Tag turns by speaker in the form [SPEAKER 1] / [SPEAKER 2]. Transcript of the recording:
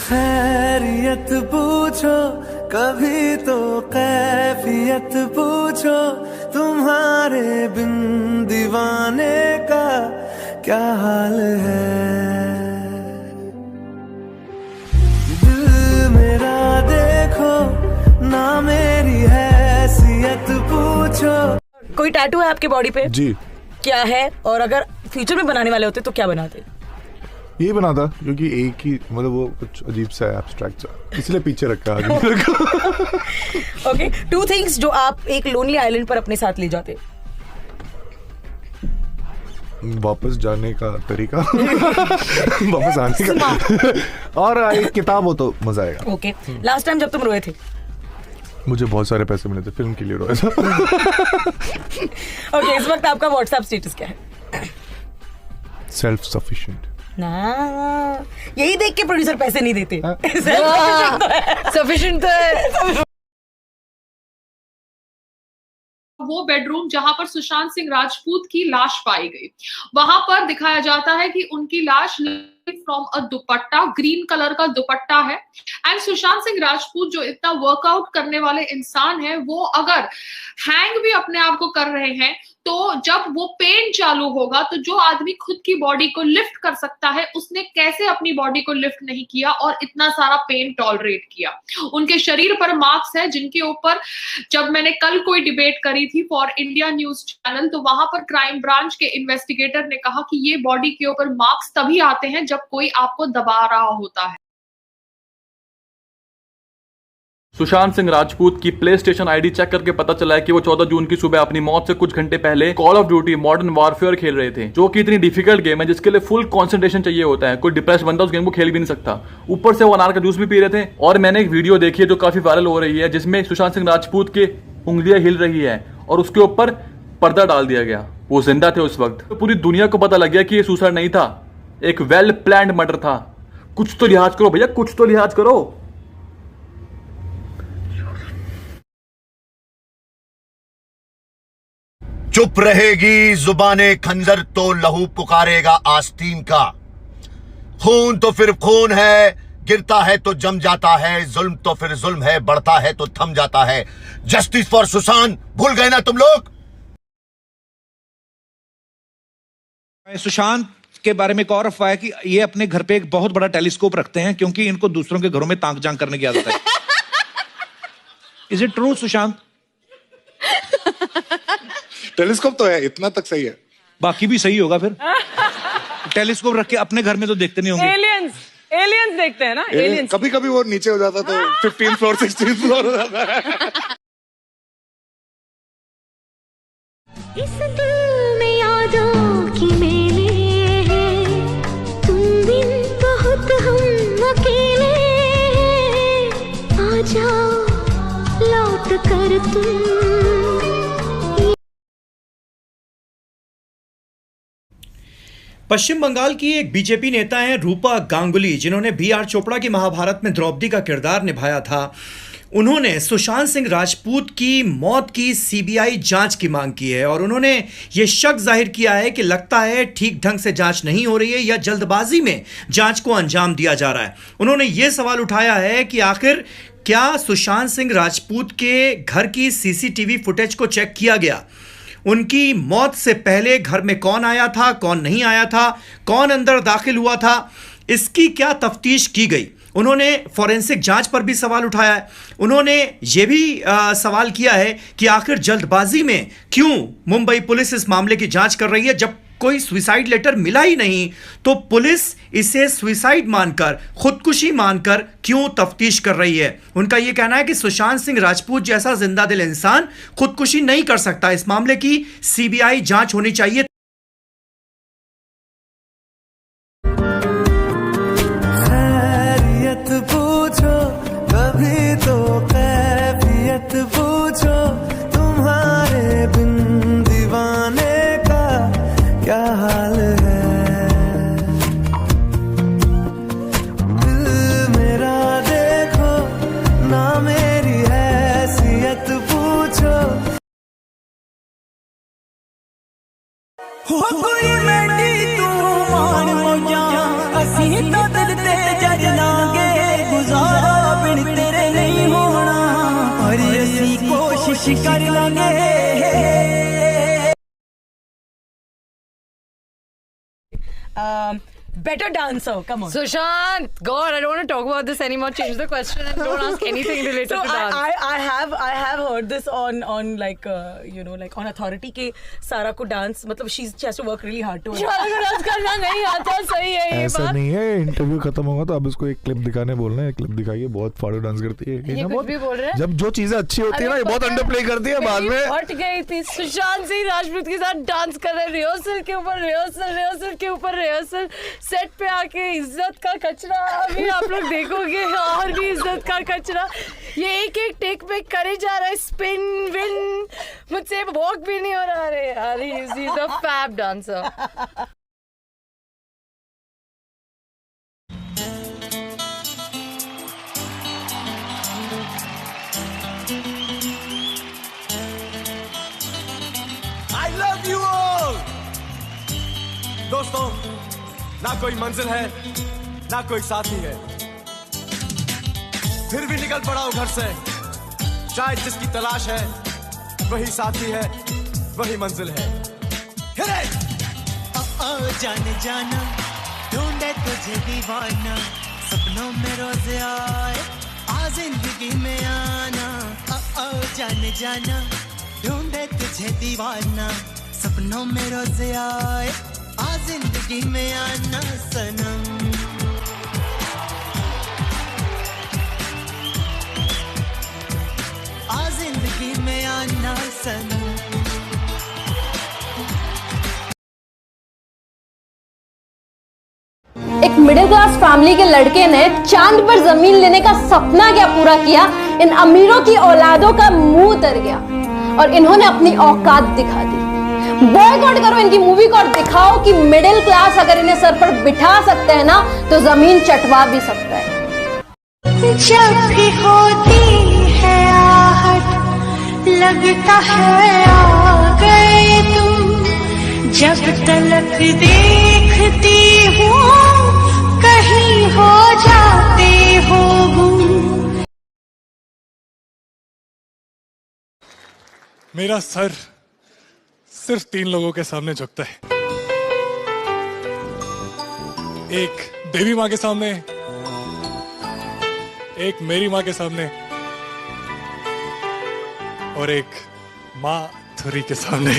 [SPEAKER 1] खैरियत पूछो कभी तो कैफियत पूछो, तुम्हारे बिन दीवाने का क्या हाल है। दिल मेरा देखो ना मेरी हैसियत पूछो।
[SPEAKER 2] कोई टैटू है आपके बॉडी पे?
[SPEAKER 3] जी।
[SPEAKER 2] क्या है, और अगर फ्यूचर में बनाने वाले होते तो क्या बनाते?
[SPEAKER 3] ये बना था क्योंकि एक ही मतलब वो कुछ अजीब सा है, एब्स्ट्रैक्ट सा, इसलिए पीछे रखा है आगे को।
[SPEAKER 2] ओके, 2 थिंग्स जो आप एक लोनली आइलैंड पर अपने साथ ले जाते।
[SPEAKER 3] वापस जाने का तरीका वापस आने का और एक किताब हो तो मजा आएगा।
[SPEAKER 2] ओके, लास्ट टाइम जब तुम रोए थे?
[SPEAKER 3] मुझे बहुत सारे पैसे मिले थे फिल्म के लिए रोया था।
[SPEAKER 2] ओके, इस वक्त आपका व्हाट्सएप स्टेटस क्या है?
[SPEAKER 3] Self sufficient.
[SPEAKER 2] ना, यही देख के प्रोड्यूसर पैसे नहीं देते।
[SPEAKER 4] सफिशिएंट तो है।
[SPEAKER 5] वो बेडरूम जहां पर सुशांत सिंह राजपूत की लाश पाई गई, वहां पर दिखाया जाता है कि उनकी लाश from a dupatta, green colour का दुपट्टा है। एंड सुशांत सिंह राजपूत जो इतना वर्कआउट करने वाले इंसान है, वो अगर हैंग भी अपने आप को कर रहे हैं तो जब वो पेन चालू होगा तो जो आदमी खुद की बॉडी को लिफ्ट कर सकता है, उसने कैसे अपनी बॉडी को लिफ्ट नहीं किया और इतना सारा पेन टॉलरेट किया। उनके शरीर पर मार्क्स है जिनके ऊपर जब मैंने कल कोई डिबेट करी थी फॉर इंडिया न्यूज चैनल, तो वहां पर क्राइम ब्रांच के इन्वेस्टिगेटर ने कहा कि ये बॉडी के ऊपर मार्क्स तभी आते हैं जब कोई आपको दबा रहा होता है।
[SPEAKER 6] सुशांत सिंह राजपूत की प्ले स्टेशन आईडी चेक करके पता चला है कि वो 14 जून की सुबह अपनी मौत से कुछ घंटे पहले call of duty modern warfare खेल रहे थे, जो कि इतनी डिफिकल्ट गेम है जिसके लिए फुल कंसंट्रेशन चाहिए होता है। कोई डिप्रेस बंदा उस गेम को खेल भी नहीं सकता। ऊपर से वो अनार का जूस भी पी रहे थे। और मैंने एक वीडियो देखी है जो काफी वायरल हो रही है, जिसमें सुशांत सिंह राजपूत की उंगलियां हिल रही है और उसके ऊपर पर्दा डाल दिया गया। वो जिंदा थे उस वक्त। तो पूरी दुनिया को पता लग गया कि ये सुसाइड नहीं था, एक वेल प्लान्ड मर्डर था। कुछ तो लिहाज करो भैया, कुछ तो लिहाज करो।
[SPEAKER 7] चुप रहेगी जुबाने खंजर तो लहू पुकारेगा आस्तीन का। खून तो फिर खून है, गिरता है तो जम जाता है, जुल्म तो फिर जुल्म है, बढ़ता है तो थम जाता है। जस्टिस फॉर सुशांत भूल गए ना तुम लोग?
[SPEAKER 8] सुशांत के बारे में एक और अफवाह है कि ये अपने घर पे एक बहुत बड़ा टेलीस्कोप रखते हैं क्योंकि इनको दूसरों के घरों में ताक झांक करने की आदत है। Is it true Sushant?
[SPEAKER 3] Telescope तो है, इतना तक सही है,
[SPEAKER 8] बाकी भी सही होगा फिर। टेलीस्कोप रख के अपने घर में तो देखते नहीं होंगे।
[SPEAKER 4] एलियंस देखते हैं ना, एलियंस।
[SPEAKER 3] कभी कभी वो नीचे हो जाता तो 15 फ्लोर 16 फ्लोर हो जाता है।
[SPEAKER 9] इस दिल में यादों की मेले हैं, तुम बिन बहुत हम अकेले हैं, आ जाओ लौट कर तुम।
[SPEAKER 10] पश्चिम बंगाल की एक बीजेपी नेता हैं रूपा गांगुली, जिन्होंने बी.आर. चोपड़ा की महाभारत में द्रौपदी का किरदार निभाया था। उन्होंने सुशांत सिंह राजपूत की मौत की सीबीआई जांच की मांग की है और उन्होंने ये शक जाहिर किया है कि लगता है ठीक ढंग से जांच नहीं हो रही है या जल्दबाजी में जांच को अंजाम दिया जा रहा है। उन्होंने ये सवाल उठाया है कि आखिर क्या सुशांत सिंह राजपूत के घर की सीसीटीवी फुटेज को चेक किया गया? उनकी मौत से पहले घर में कौन आया था, कौन नहीं आया था, कौन अंदर दाखिल हुआ था, इसकी क्या तफ्तीश की गई? उन्होंने फॉरेंसिक जांच पर भी सवाल उठाया है। उन्होंने ये भी सवाल किया है कि आखिर जल्दबाजी में क्यों मुंबई पुलिस इस मामले की जांच कर रही है। जब कोई सुसाइड लेटर मिला ही नहीं तो पुलिस इसे सुसाइड मानकर, खुदकुशी मानकर क्यों तफ्तीश कर रही है? उनका यह कहना है कि सुशांत सिंह राजपूत जैसा जिंदा दिल इंसान खुदकुशी नहीं कर सकता। इस मामले की सीबीआई जांच होनी चाहिए।
[SPEAKER 1] खैरियत पूछो कभी तो कैफियत पूछो, तुम्हारे बिन दीवाने का क्या हाल है। दिल मेरा देखो ना मेरी हैसियत पूछो। खुशी कर लांगे
[SPEAKER 2] better dancer, come on.
[SPEAKER 4] Sushant, God, I don't want to talk about this anymore. Change the question and don't ask anything related
[SPEAKER 2] So
[SPEAKER 4] to dance.
[SPEAKER 2] I have heard this on like you know, like on authority के सारा को dance मतलब she has to work really hard to
[SPEAKER 4] सारा को dance करना नहीं आता, सही है ये
[SPEAKER 3] ऐसा
[SPEAKER 4] बात।
[SPEAKER 3] नहीं है, इंटरव्यू खत्म होगा तो अब इसको एक क्लिप दिखाने बोलना है, क्लिप दिखाइए, बहुत फाड़ू डांस करती है
[SPEAKER 4] ये कुछ भी बोल रहे हैं।
[SPEAKER 3] जब जो चीजें अच्छी होती है ना, ये बहुत अंडरप्ले करती है बाद में।
[SPEAKER 4] हट गई थी सुशांत सिंह राजपूत के साथ डांस कर रहे, रिहर्सल के ऊपर रिहर्सल के ऊपर रिहर्सल, सेट पे आके इज्जत का कचरा। अभी आप लोग देखोगे और भी इज्जत का कचरा। ये एक एक टेक पे करे जा रहा है, स्पिन विन, मुझसे वॉक भी नहीं हो रहा। अरे यार, he is the fab dancer.
[SPEAKER 1] I love you all। दोस्तों, ना कोई मंजिल है ना कोई साथी है, फिर भी निकल पड़ा हूं घर से। शायद जिसकी तलाश है वही साथी है, वही मंजिल है। जाने जाना ढूंढे तुझे दीवाना, सपनों में रोज आए आ जिंदगी में आना। जाने जाना ढूंढे तुझे दीवाना, सपनों में रोज आए आ जिंदगी में आना सनम। आ जिंदगी में आना सनम।
[SPEAKER 11] एक मिडिल क्लास फैमिली के लड़के ने चांद पर जमीन लेने का सपना क्या पूरा किया, इन अमीरों की औलादों का मुंह उतर गया और इन्होंने अपनी औकात दिखा दी। बॉयकॉट करो इनकी मूवी को और दिखाओ कि मिडिल क्लास अगर इन्हें सर पर बिठा सकते हैं ना, तो जमीन चटवा भी सकता है।
[SPEAKER 9] जब भी होती है आहट, लगता है आ गए तुम। जब तलक देखती हूँ कहीं हो जाते हो गुम।
[SPEAKER 12] मेरा सर सिर्फ 3 लोगों के सामने झुकता है, एक देवी माँ के सामने, एक मेरी माँ के सामने और एक माँ थुरी के सामने।